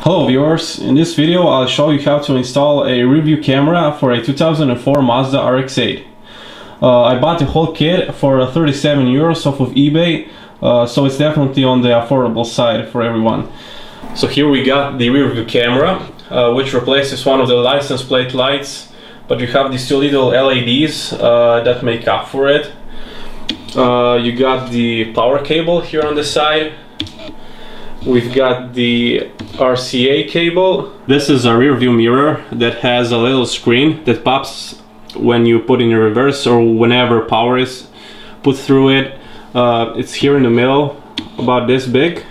Hello viewers, in this video I'll show you how to install a rear view camera for a 2004 Mazda RX8. I bought the whole kit for 37 euros off of eBay, so it's definitely on the affordable side for everyone. So here we got the rear view camera, which replaces one of the license plate lights, but you have these two little LEDs that make up for it. You got the power cable here on the side. We've got the RCA cable. This is a rear view mirror that has a little screen that pops when you put in reverse or whenever power is put through it. It's here in the middle, about this big.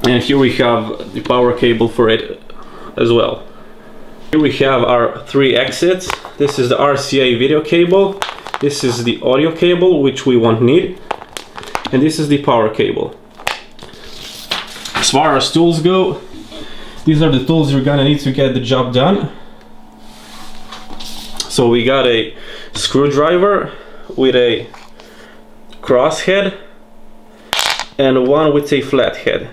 And here we have the power cable for it as well. Here we have our three exits. This is the RCA video cable. This is the audio cable, which we won't need. And this is the power cable. As far as tools go, these are the tools you're gonna need to get the job done. So we got a screwdriver with a cross head and one with a flat head.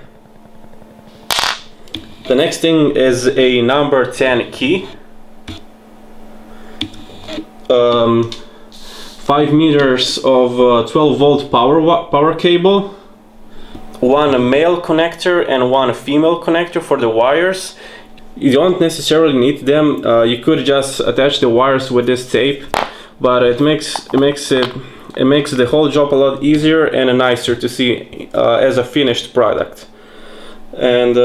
The next thing is a number 10 key, 5 meters of 12 volt power cable, one male connector and one female connector for the wires. You don't necessarily need them. You could just attach the wires with this tape, but it makes the whole job a lot easier and nicer to see as a finished product. And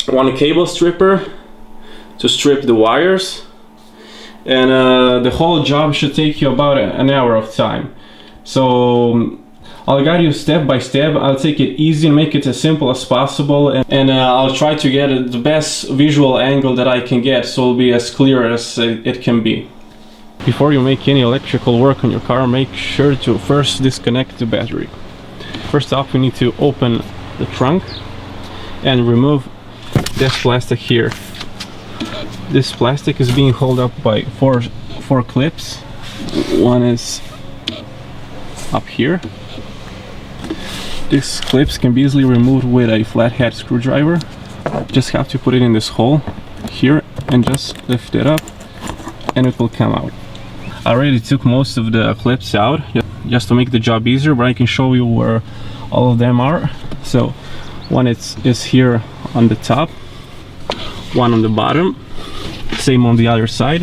one cable stripper to strip the wires, and the whole job should take you about an hour of time. So I'll guide you step by step. I'll take it easy and make it as simple as possible, and I'll try to get the best visual angle that I can get, so it'll be as clear as it can be. Before you make any electrical work on your car, make sure to first disconnect the battery. First off, we need to open the trunk and remove this plastic here. This plastic is being held up by four clips. One is up here. These clips can be easily removed with a flathead screwdriver. Just have to put it in this hole here and just lift it up and it will come out. I already took most of the clips out just to make the job easier, but I can show you where all of them are. So one is here on the top, one on the bottom, same on the other side,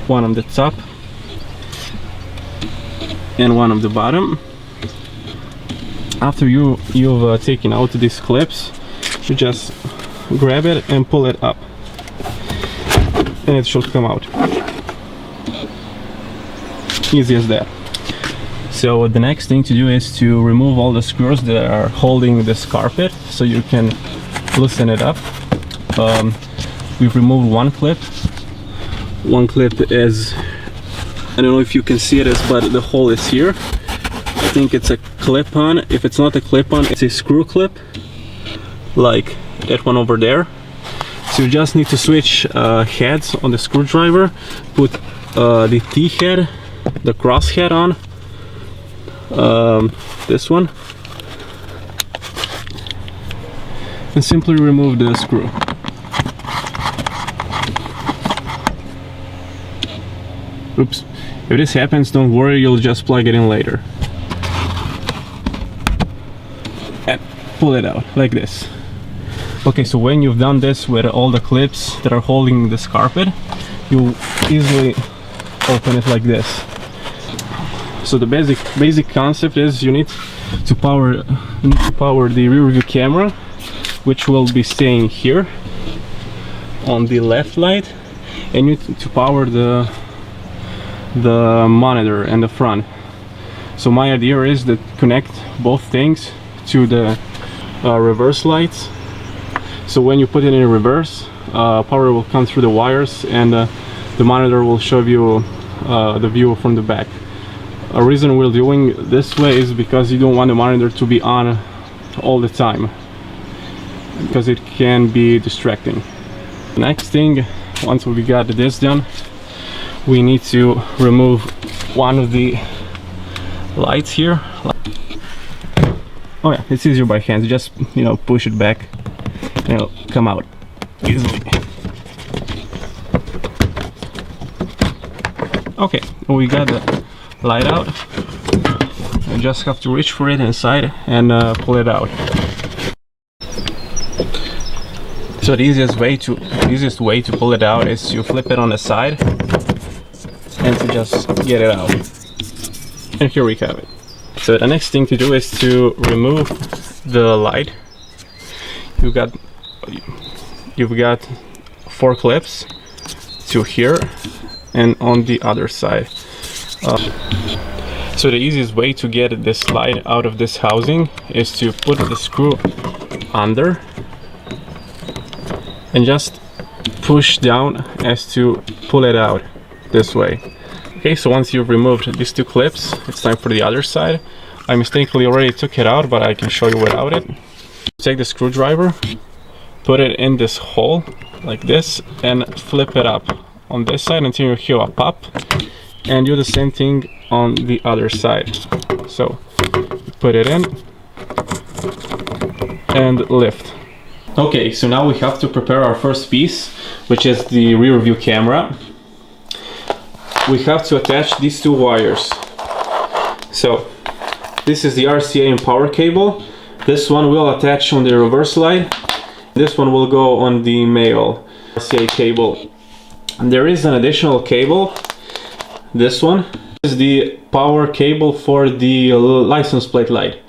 one on the top and one on the bottom. After you've taken out these clips, you just grab it and pull it up and it should come out. Easy as that. So the next thing to do is to remove all the screws that are holding this carpet so you can loosen it up. We've removed one clip. One clip is, I don't know if you can see it, but the hole is here. I think it's a clip-on. If it's not a clip-on, it's a screw clip, like that one over there. So you just need to switch heads on the screwdriver, put the T-head, the cross head on, this one, and simply remove the screw. Oops. If this happens, don't worry, you'll just plug it in later. And pull it out like this. Okay, so when you've done this with all the clips that are holding this carpet, you easily open it like this. So the basic concept is you need to power the rear view camera, which will be staying here on the left light, and you need to power the monitor and the front. So my idea is to connect both things to the reverse lights. So when you put it in reverse, power will come through the wires and the monitor will show you the view from the back. A reason we're doing this way is because you don't want the monitor to be on all the time, because it can be distracting. Next thing, once we got this done, we need to remove one of the lights here. Oh yeah, it's easier by hand. Just, you know, push it back It'll come out easily. Okay, we got the light out. I just have to reach for it inside and pull it out. So the easiest way to pull it out is to flip it on the side and to just get it out. And here we have it. So the next thing to do is to remove the light. You've got 4 clips to here and on the other side. So the easiest way to get this light out of this housing is to put the screw under and just push down as to pull it out this way. Okay, so once you've removed these 2 clips, it's time for the other side. I mistakenly already took it out, but I can show you without it. Take the screwdriver, put it in this hole like this, and flip it up on this side until you hear a pop, and do the same thing on the other side. So put it in and lift. Okay, so now we have to prepare our first piece, which is the rear view camera. We have to attach these 2 wires. So this is the RCA and power cable. This one will attach on the reverse light. This one will go on the male RCA cable. And there is an additional cable. This one is the power cable for the license plate light.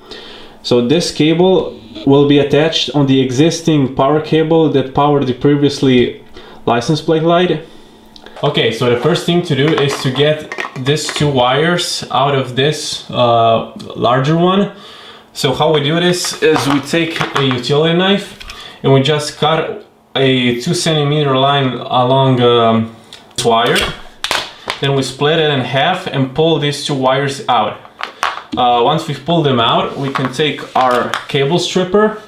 So this cable will be attached on the existing power cable that powered the previously license plate light. Okay, so the first thing to do is to get these 2 wires out of this larger one. So how we do this is we take a utility knife and we just cut a 2 centimeter line along this wire. Then we split it in half and pull these 2 wires out. Once we've pulled them out, we can take our cable stripper.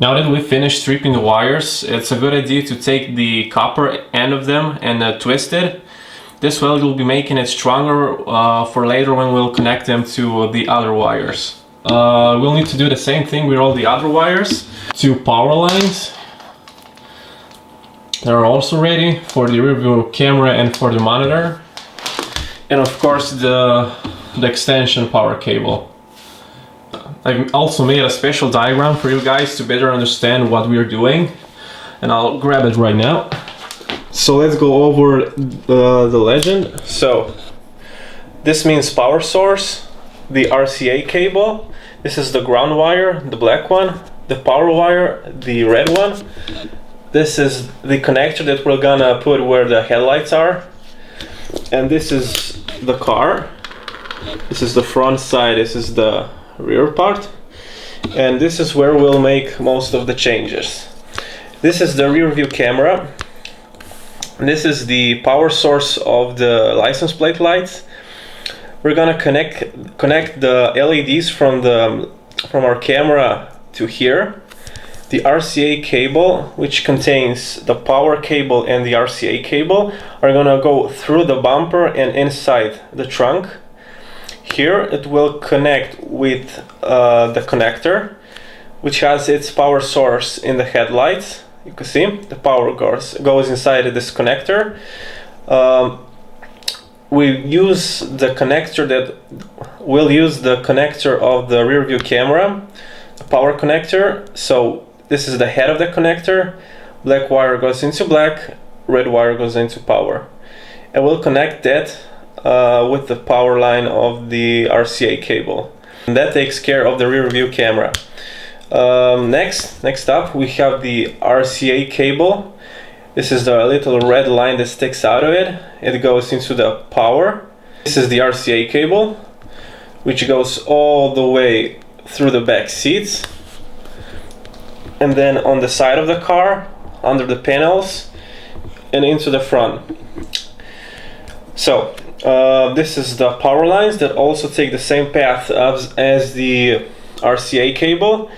Now that we've finished stripping the wires, it's a good idea to take the copper end of them and twist it. This way you'll be making it stronger for later when we'll connect them to the other wires. We'll need to do the same thing with all the other wires. 2 power lines that are also ready for the rear view camera and for the monitor. And of course the extension power cable. I've also made a special diagram for you guys to better understand what we're doing, and I'll grab it right now. So let's go over the legend. So this means power source, the RCA cable. This is the ground wire, the black one, the power wire, the red one. This is the connector that we're gonna put where the headlights are. And this is the car. This is the front side, this is the rear part. And this is where we'll make most of the changes. This is the rear view camera. This is the power source of the license plate lights. We're gonna connect the LEDs from our camera to here. The RCA cable, which contains the power cable and the RCA cable, are gonna go through the bumper and inside the trunk. Here it will connect with the connector, which has its power source in the headlights. You can see the power goes inside this connector. We'll use the connector of the rear view camera, the power connector. So this is the head of the connector. Black wire goes into black, red wire goes into power. And we'll connect that with the power line of the RCA cable. And that takes care of the rear view camera. Next up we have the RCA cable. This is the little red line that sticks out of it. It goes into the power. This is the RCA cable, which goes all the way through the back seats. And then on the side of the car, under the panels, and into the front. So, this is the power lines that also take the same path as the RCA cable.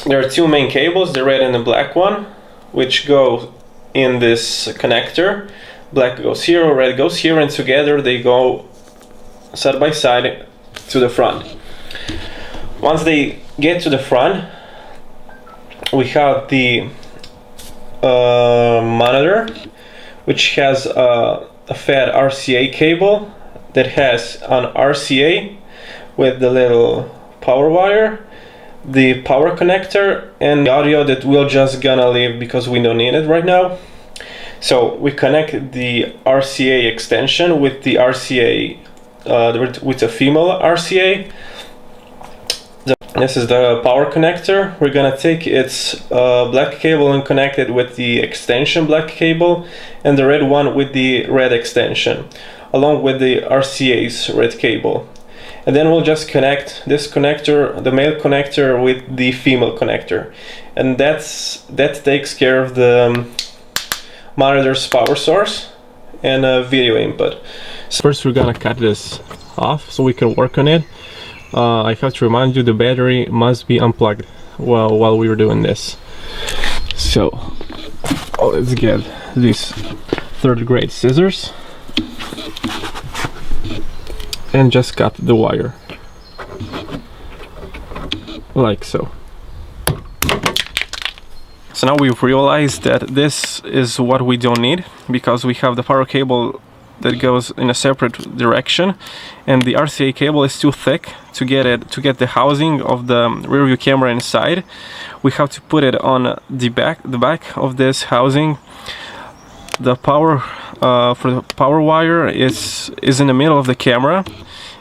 There are 2 main cables, the red and the black one, which go in this connector. Black goes here, red goes here, and together they go side by side to the front. Once they get to the front, we have the monitor, which has a fat RCA cable that has an RCA with the little power wire, the power connector, and the audio that we're just gonna leave because we don't need it right now. So we connect the RCA extension with the RCA, with a female RCA. This is the power connector. We're gonna take its black cable and connect it with the extension black cable, and the red one with the red extension, along with the RCA's red cable. And then we'll just connect this connector, the male connector, with the female connector, and that takes care of the monitor's power source and video input. So first we're gonna cut this off so we can work on it. I have to remind you, the battery must be unplugged while we were doing this. So let's get these 3rd grade scissors and just cut the wire like so. So now we've realized that this is what we don't need, because we have the power cable that goes in a separate direction, and the RCA cable is too thick to get the housing of the rear view camera inside. We have to put it on the back of this housing. The power for the power wire is in the middle of the camera,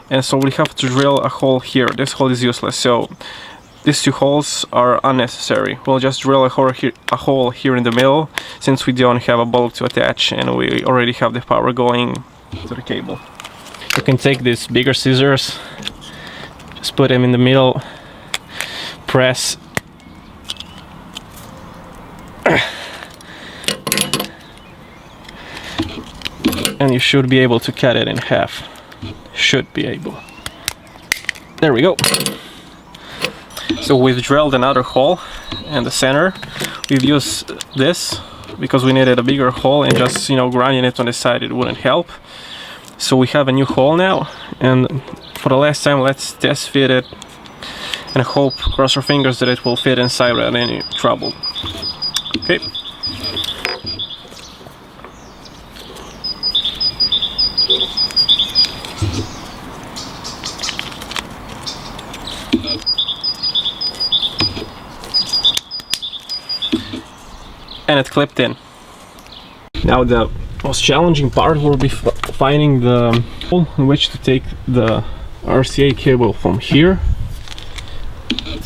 and so we have to drill a hole here. This hole is useless, so these 2 holes are unnecessary. We'll just drill a hole here in the middle, since we don't have a bolt to attach and we already have the power going to the cable. You can take these bigger scissors, just put them in the middle, press, and you should be able to cut it in half. Should be able. There we go. So we've drilled another hole in the center. We've used this because we needed a bigger hole, and just, you know, grinding it on the side, it wouldn't help. So we have a new hole now, and for the last time, let's test fit it and hope, cross our fingers, that it will fit inside without any trouble. Okay. And it clipped in. Now the most challenging part will be finding the hole in which to take the RCA cable from here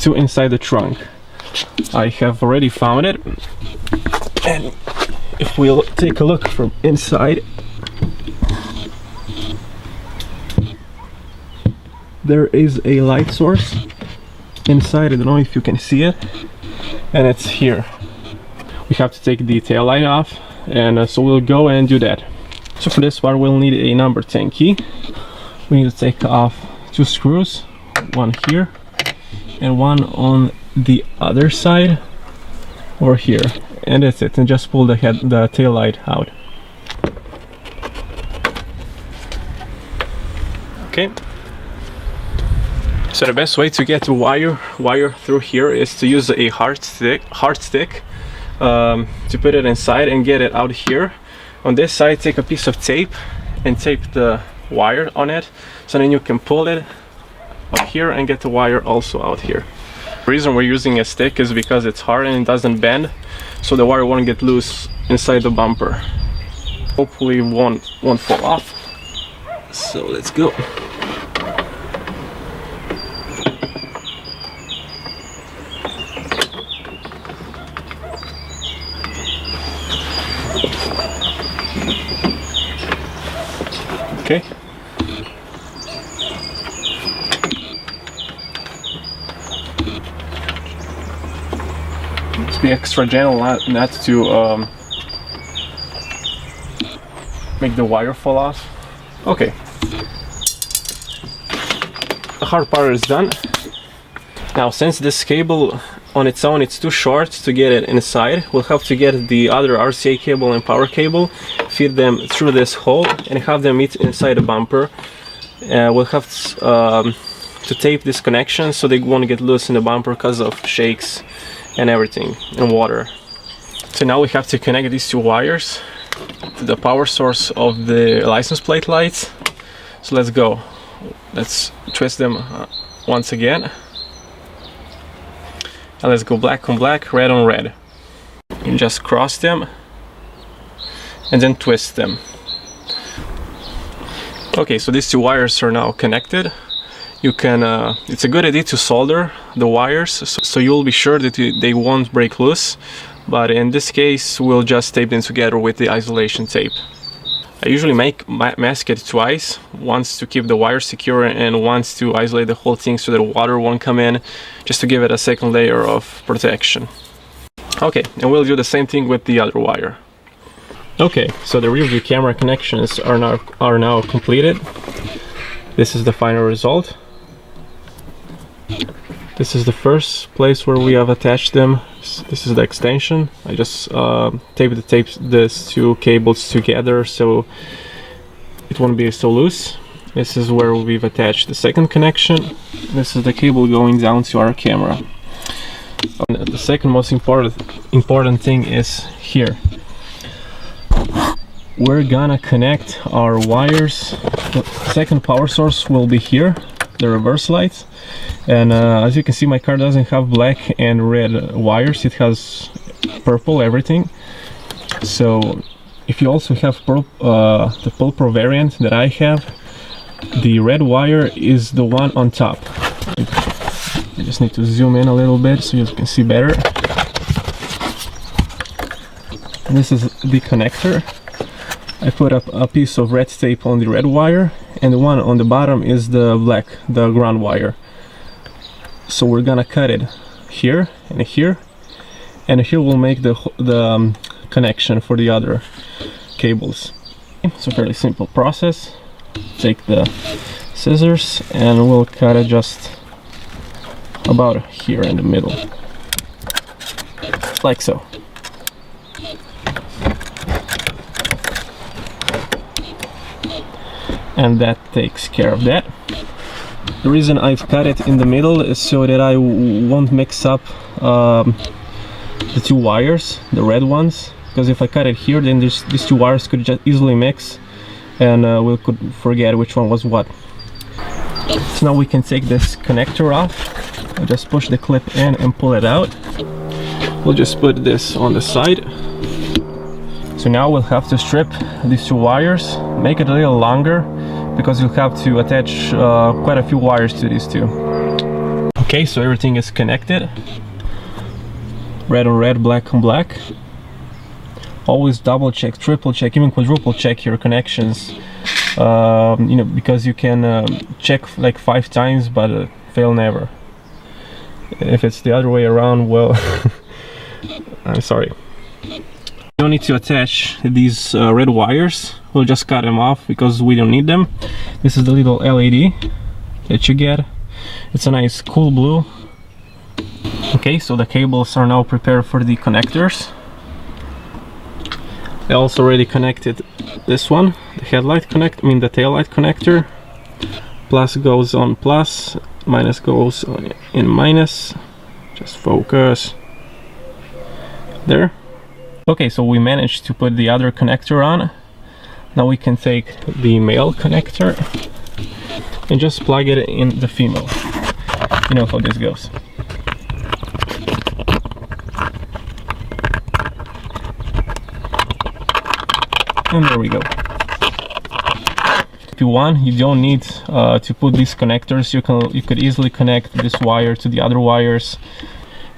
to inside the trunk. I have already found it, and if we'll take a look from inside, there is a light source inside. I don't know if you can see it, and it's here. We have to take the tail light off, and so we'll go and do that. So for this part we'll need a number 10 key. We need to take off 2 screws, one here and one on the other side or here, and that's it. And just pull the tail light out. Okay. So the best way to get the wire through here is to use a hard stick. To put it inside and get it out here. On this side, take a piece of tape and tape the wire on it, so then you can pull it up here and get the wire also out here. The reason we're using a stick is because it's hard and it doesn't bend, so the wire won't get loose inside the bumper. Hopefully it won't fall off. So let's go. Okay. Let's be extra gentle not to make the wire fall off. Okay. The hard part is done. Now, since this cable on its own it's too short to get it inside, we'll have to get the other RCA cable and power cable, feed them through this hole and have them meet inside the bumper. We'll have to tape this connection so they won't get loose in the bumper because of shakes and everything, and water. So now we have to connect these two wires to the power source of the license plate lights. So let's go. Let's twist them once again. And let's go black on black, red on red. And just cross them and then twist them. Okay, so these two wires are now connected. You can, it's a good idea to solder the wires so you'll be sure that they won't break loose. But in this case, we'll just tape them together with the isolation tape. I usually mask it twice, once to keep the wire secure and once to isolate the whole thing so that water won't come in, just to give it a second layer of protection. Okay, and we'll do the same thing with the other wire. Okay, so the rear view camera connections are now completed. This is the final result. This is the first place where we have attached them. This is the extension. I just taped these two cables together so it won't be so loose. This is where we've attached the second connection. This is the cable going down to our camera. The second most important thing is here. We're gonna connect our wires. The second power source will be here, the reverse lights. And as you can see, my car doesn't have black and red wires, it has purple everything. So if you also have the Pole Pro variant that I have, the red wire is the one on top. I just need to zoom in a little bit so you can see better. And this is the connector. I put up a piece of red tape on the red wire, and the one on the bottom is the black, the ground wire. So we're gonna cut it here, and here we'll make the connection for the other cables. It's a fairly simple process. Take the scissors and we'll cut it just about here in the middle, like so. And that takes care of that. The reason I've cut it in the middle is so that I won't mix up the two wires, the red ones, because if I cut it here, then these two wires could just easily mix and we could forget which one was what. So now we can take this connector off. I'll just push the clip in and pull it out. We'll just put this on the side. So now we'll have to strip these two wires, make it a little longer, because you'll have to attach quite a few wires to these two. Okay, so everything is connected. Red on red, black on black. Always double check, triple check, even quadruple check your connections. You know, because you can check like 5 times but fail never. If it's the other way around, well, I'm sorry. You don't need to attach these red wires. We'll just cut them off because we don't need them. This is the little LED that you get. It's a nice cool blue. Okay, so the cables are now prepared for the connectors. I also already connected this one, the headlight the tail light connector. Plus goes on plus, minus goes on in minus. Just focus. There. Okay, so we managed to put the other connector on. Now we can take the male connector and just plug it in the female. You know how this goes. And there we go. If you want, you don't need to put these connectors. You could easily connect this wire to the other wires.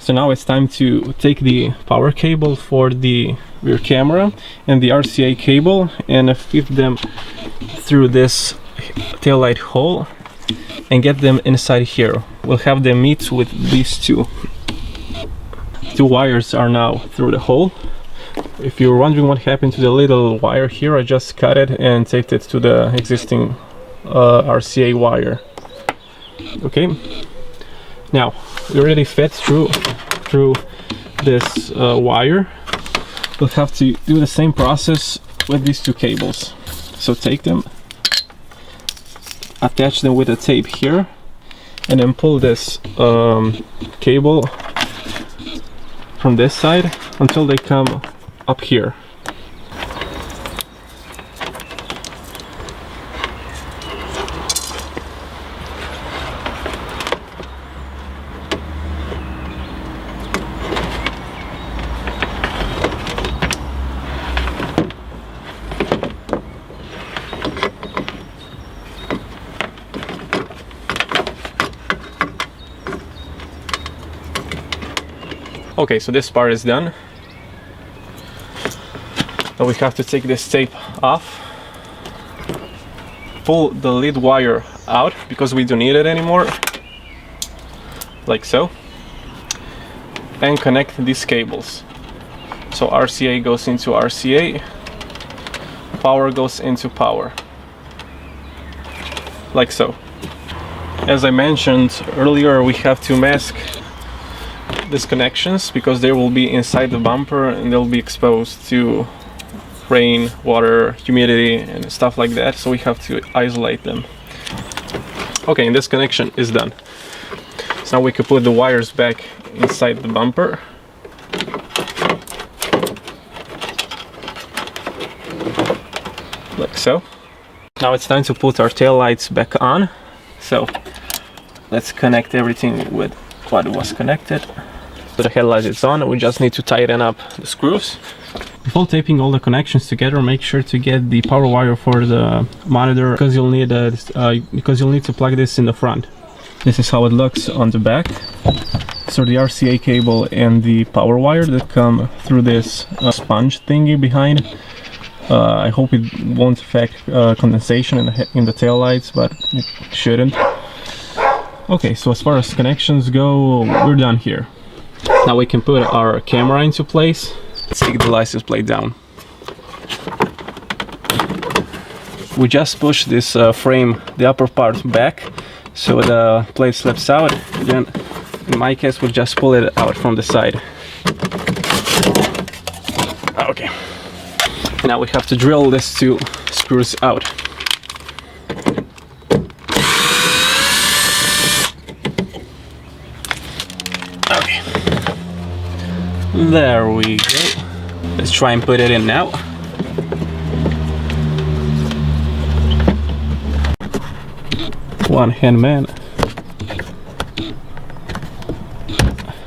So now it's time to take the power cable for the rear camera and the RCA cable and feed them through this taillight hole and get them inside here. We'll have them meet with these two. Two wires are now through the hole. If you're wondering what happened to the little wire here, I just cut it and taped it to the existing RCA wire. Okay, now we already fed through this wire. We'll have to do the same process with these two cables. So take them, attach them with a tape here, and then pull this cable from this side until they come up here. Okay, so this part is done. Now we have to take this tape off, pull the lead wire out because we don't need it anymore, like so, and connect these cables. So RCA goes into RCA, power goes into power, like so. As I mentioned earlier, we have to mask these connections because they will be inside the bumper and they'll be exposed to rain, water, humidity and stuff like that, so we have to isolate them. Okay, and this connection is done. So now we can put the wires back inside the bumper. Like so. Now it's time to put our tail lights back on. So let's connect everything with what was connected. So the headlight is on, we just need to tighten up the screws. Before taping all the connections together, make sure to get the power wire for the monitor because you'll need to plug this in the front. This is how it looks on the back. So the RCA cable and the power wire that come through this sponge thingy behind. I hope it won't affect condensation in the tail lights, but it shouldn't. Okay, so as far as connections go, we're done here. Now we can put our camera into place. Let's take the license plate down. We just push this frame, the upper part back, so the plate slips out. Then, in my case, we'll just pull it out from the side. Okay. Now we have to drill these two screws out. Okay. There we go. Let's try and put it in now. One hand man.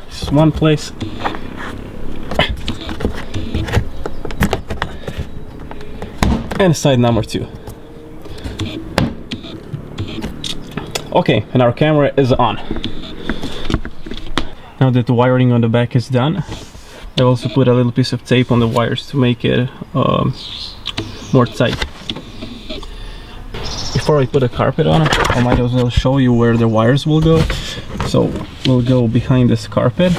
Just one place. And side number 2. Okay, and our camera is on. Now that the wiring on the back is done, I also put a little piece of tape on the wires to make it more tight. Before I put a carpet on it, I might as well show you where the wires will go. So we'll go behind this carpet,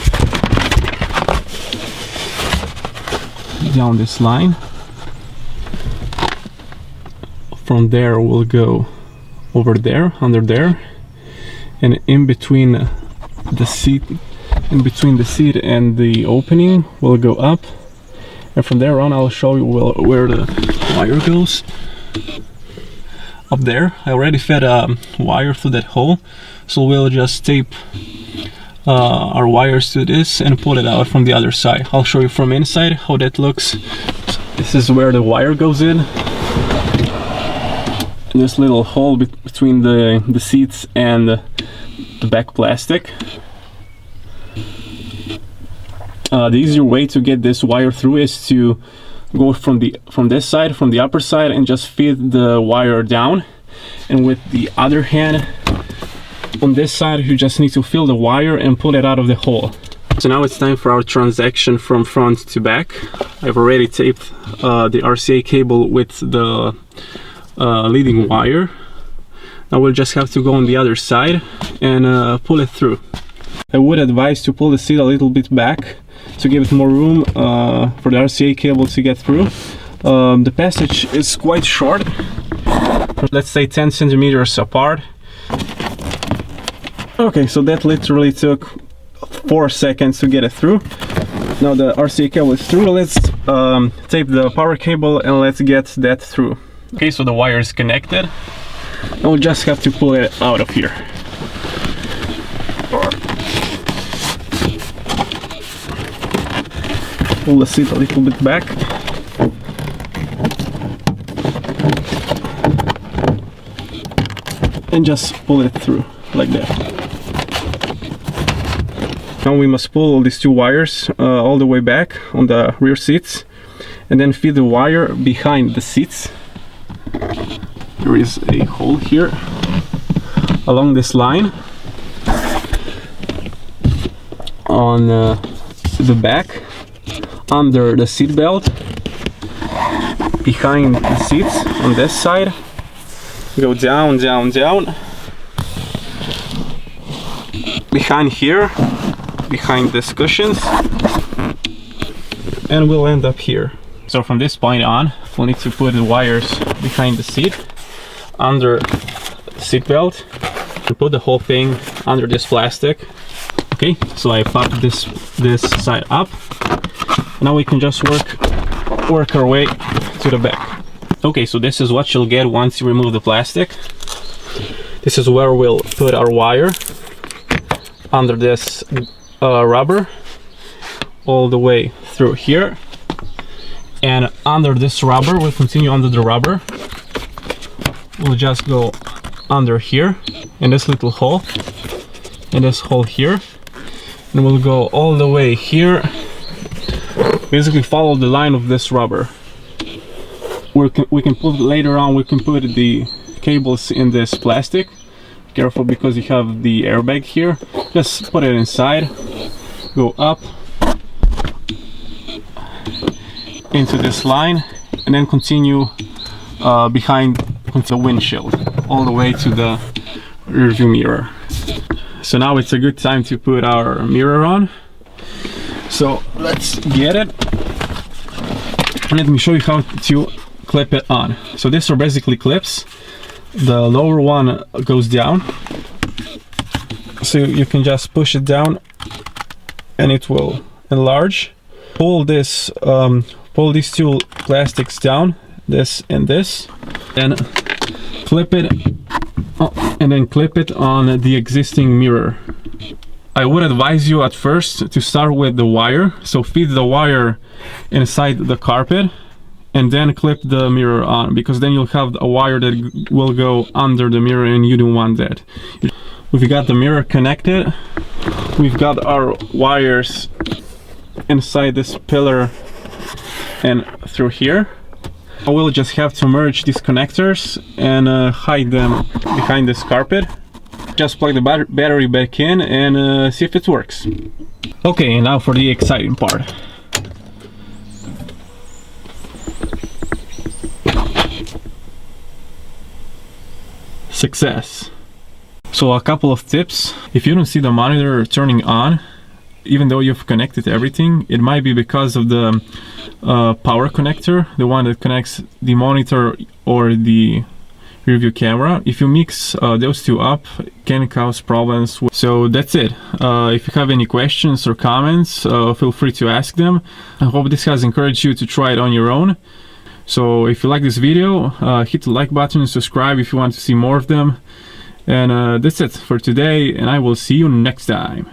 down this line. From there we'll go over there, under there, and in between the seat and the opening we'll go up, and from there on I'll show you where the wire goes. Up there I already fed a wire through that hole, so we'll just tape our wires to this and pull it out from the other side. I'll show you from inside how that looks. This is where the wire goes in. This little hole between the seats and the back plastic. The easier way to get this wire through is to go from this side, from the upper side, and just feed the wire down, and with the other hand on this side you just need to feel the wire and pull it out of the hole. So now it's time for our transaction from front to back. I've already taped the RCA cable with the leading wire. Now we'll just have to go on the other side and pull it through. I would advise to pull the seat a little bit back to give it more room for the RCA cable to get through. The passage is quite short, let's say 10 centimeters apart. Okay, so that literally took 4 seconds to get it through. Now the RCA cable is through. Let's tape the power cable and let's get that through. Okay, so the wire is connected. And we'll just have to pull it out of here. pull the seat a little bit back. And just pull it through like that. Now we must pull all these two wires all the way back on the rear seats, and then feed the wire behind the seats. There is a hole here along this line on the back, under the seat belt, behind the seats on this side. Go down, down, down, behind here, behind these cushions, and we'll end up here. So from this point on, we'll need to put the wires behind the seat, under the seat belt, and put the whole thing under this plastic. Okay, so I popped this side up. Now we can just work our way to the back. Okay, so this is what you'll get once you remove the plastic. This is where we'll put our wire, under this rubber, all the way through here. And under this rubber, we'll continue under the rubber. We'll just go under here, in this little hole, in this hole here. And we'll go all the way here. Basically follow the line of this rubber. We can put, later on, we can put the cables in this plastic. Careful, because you have the airbag here. Just put it inside, go up into this line, and then continue behind the windshield all the way to the rear view mirror. So now it's a good time to put our mirror on. So let's get it. Let me show you how to clip it on. So these are basically clips. The lower one goes down, so you can just push it down and it will enlarge. Pull this, pull these two plastics down, this and this, and clip it, and then clip it on the existing mirror. I would advise you at first to start with the wire, so feed the wire inside the carpet and then clip the mirror on, because then you'll have a wire that will go under the mirror and you don't want that. We've got the mirror connected, we've got our wires inside this pillar and through here. I will just have to merge these connectors and hide them behind this carpet. Just plug the battery back in and see if it works. Okay, and now for the exciting part. Success. So a couple of tips. If you don't see the monitor turning on, even though you've connected everything, it might be because of the power connector, the one that connects the monitor or the rear view camera. If you mix those two up, it can cause problems. So that's it. If you have any questions or comments, feel free to ask them. I hope this has encouraged you to try it on your own. So if you like this video, hit the like button and subscribe if you want to see more of them. And that's it for today, and I will see you next time.